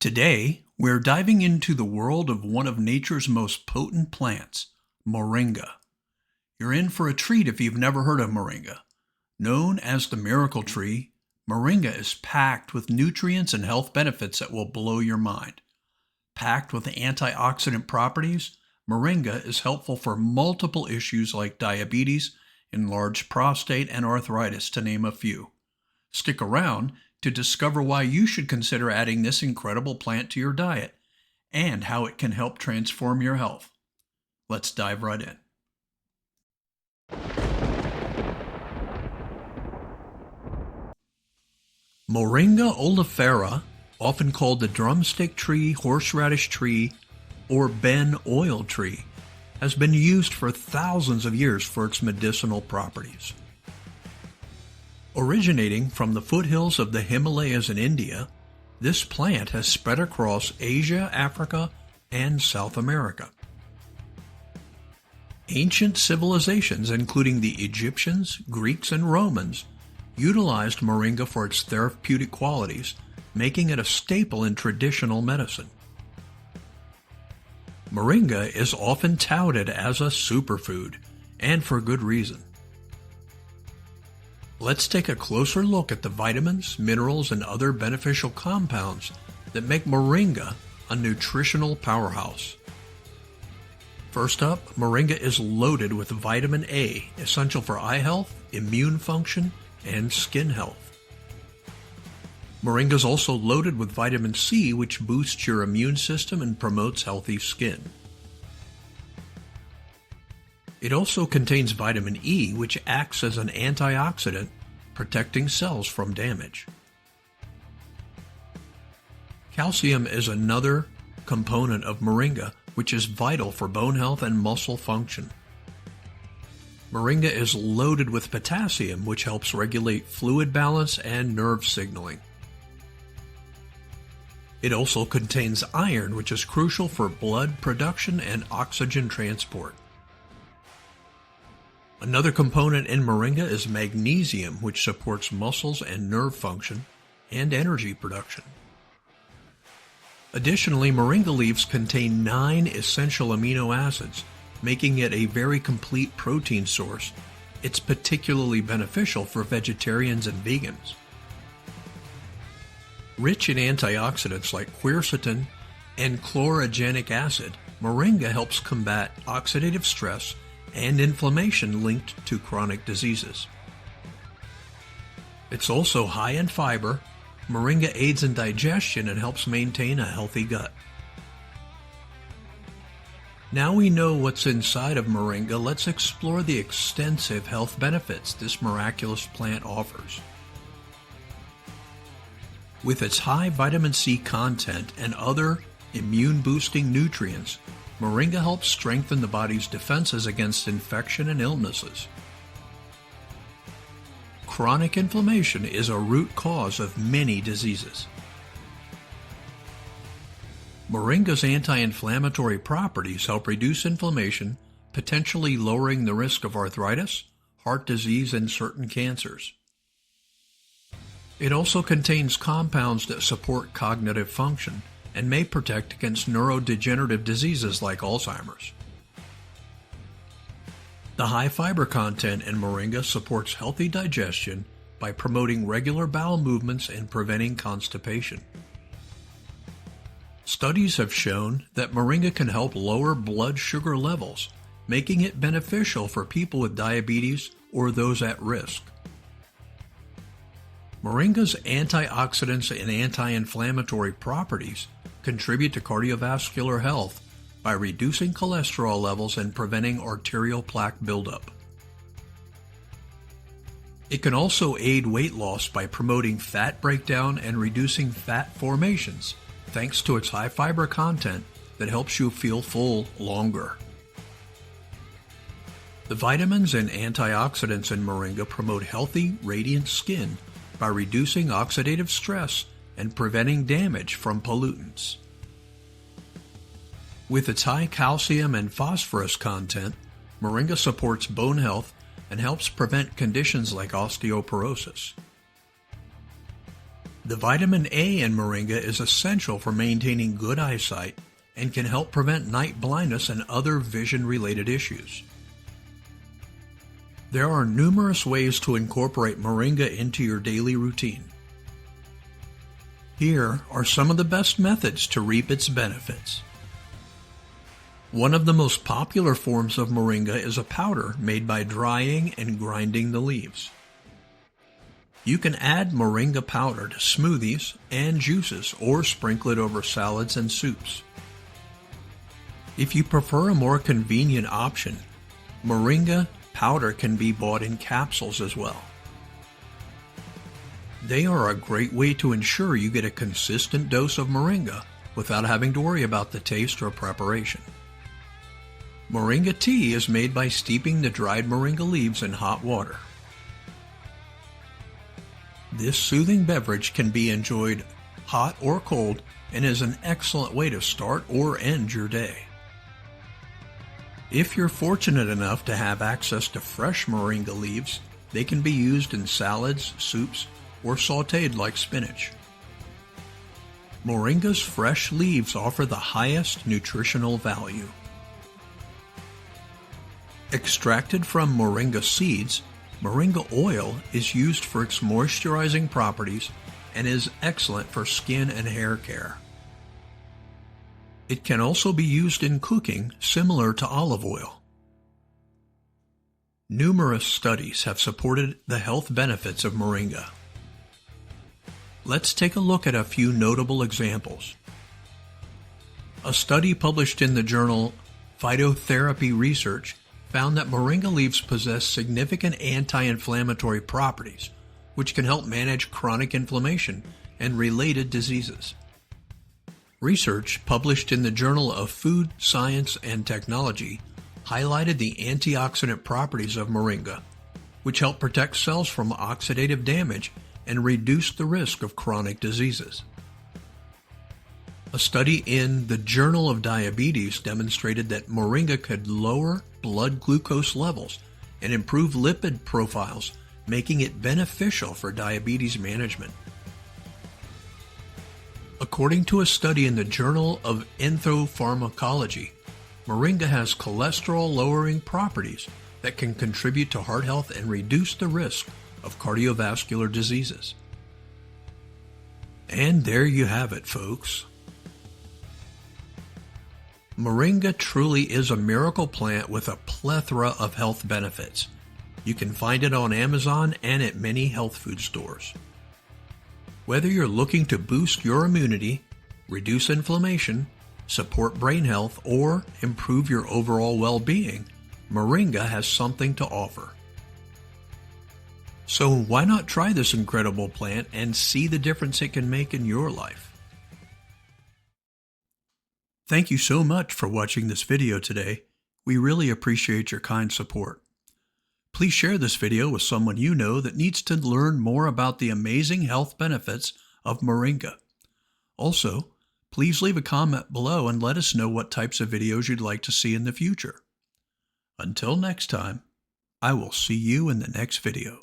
Today, we're diving into the world of one of nature's most potent plants, moringa. You're in for a treat if you've never heard of moringa. Known as the miracle tree, moringa is packed with nutrients and health benefits that will blow your mind. Packed with antioxidant properties, moringa is helpful for multiple issues like diabetes, enlarged prostate, and arthritis, to name a few. Stick around to discover why you should consider adding this incredible plant to your diet and how it can help transform your health. Let's dive right in. Moringa oleifera, often called the drumstick tree, horseradish tree, or Ben oil tree, has been used for thousands of years for its medicinal properties. Originating from the foothills of the Himalayas in India, this plant has spread across Asia, Africa, and South America. Ancient civilizations, including the Egyptians, Greeks, and Romans, utilized moringa for its therapeutic qualities, making it a staple in traditional medicine. Moringa is often touted as a superfood, and for good reason. Let's take a closer look at the vitamins, minerals, and other beneficial compounds that make moringa a nutritional powerhouse. First up, moringa is loaded with vitamin A, essential for eye health, immune function, and skin health. Moringa is also loaded with vitamin C, which boosts your immune system and promotes healthy skin. It also contains vitamin E, which acts as an antioxidant, protecting cells from damage. Calcium is another component of moringa, which is vital for bone health and muscle function. Moringa is loaded with potassium, which helps regulate fluid balance and nerve signaling. It also contains iron, which is crucial for blood production and oxygen transport. Another component in moringa is magnesium, which supports muscles and nerve function and energy production. Additionally, moringa leaves contain 9 essential amino acids, making it a very complete protein source. It's particularly beneficial for vegetarians and vegans. Rich in antioxidants like quercetin and chlorogenic acid, moringa helps combat oxidative stress and inflammation linked to chronic diseases. It's also high in fiber. Moringa aids in digestion and helps maintain a healthy gut. Now we know what's inside of moringa, let's explore the extensive health benefits this miraculous plant offers. With its high vitamin C content and other immune-boosting nutrients, moringa helps strengthen the body's defenses against infection and illnesses. Chronic inflammation is a root cause of many diseases. Moringa's anti-inflammatory properties help reduce inflammation, potentially lowering the risk of arthritis, heart disease, and certain cancers. It also contains compounds that support cognitive function and may protect against neurodegenerative diseases like Alzheimer's. The high fiber content in moringa supports healthy digestion by promoting regular bowel movements and preventing constipation. Studies have shown that moringa can help lower blood sugar levels, making it beneficial for people with diabetes or those at risk. Moringa's antioxidants and anti-inflammatory properties contribute to cardiovascular health by reducing cholesterol levels and preventing arterial plaque buildup. It can also aid weight loss by promoting fat breakdown and reducing fat formations, thanks to its high fiber content that helps you feel full longer. The vitamins and antioxidants in moringa promote healthy, radiant skin by reducing oxidative stress and preventing damage from pollutants. With its high calcium and phosphorus content, moringa supports bone health and helps prevent conditions like osteoporosis. The vitamin A in moringa is essential for maintaining good eyesight and can help prevent night blindness and other vision-related issues. There are numerous ways to incorporate moringa into your daily routine. Here are some of the best methods to reap its benefits. One of the most popular forms of moringa is a powder made by drying and grinding the leaves. You can add moringa powder to smoothies and juices or sprinkle it over salads and soups. If you prefer a more convenient option, moringa powder can be bought in capsules as well. They are a great way to ensure you get a consistent dose of moringa without having to worry about the taste or preparation. Moringa tea is made by steeping the dried moringa leaves in hot water. This soothing beverage can be enjoyed hot or cold and is an excellent way to start or end your day. If you're fortunate enough to have access to fresh moringa leaves, they can be used in salads, soups, or sautéed like spinach. Moringa's fresh leaves offer the highest nutritional value. Extracted from moringa seeds, moringa oil is used for its moisturizing properties and is excellent for skin and hair care. It can also be used in cooking, similar to olive oil. Numerous studies have supported the health benefits of moringa. Let's take a look at a few notable examples. A study published in the journal Phytotherapy Research found that moringa leaves possess significant anti-inflammatory properties, which can help manage chronic inflammation and related diseases. Research published in the Journal of Food, Science, and Technology highlighted the antioxidant properties of moringa, which help protect cells from oxidative damage and reduce the risk of chronic diseases. A study in the Journal of Diabetes demonstrated that moringa could lower blood glucose levels and improve lipid profiles, making it beneficial for diabetes management. According to a study in the Journal of Enthopharmacology, moringa has cholesterol-lowering properties that can contribute to heart health and reduce the risk of cardiovascular diseases. And there you have it, folks. Moringa truly is a miracle plant with a plethora of health benefits. You can find it on Amazon and at many health food stores. Whether you're looking to boost your immunity, reduce inflammation, support brain health, or improve your overall well-being, moringa has something to offer. So why not try this incredible plant and see the difference it can make in your life? Thank you so much for watching this video today. We really appreciate your kind support. Please share this video with someone you know that needs to learn more about the amazing health benefits of moringa. Also, please leave a comment below and let us know what types of videos you'd like to see in the future. Until next time, I will see you in the next video.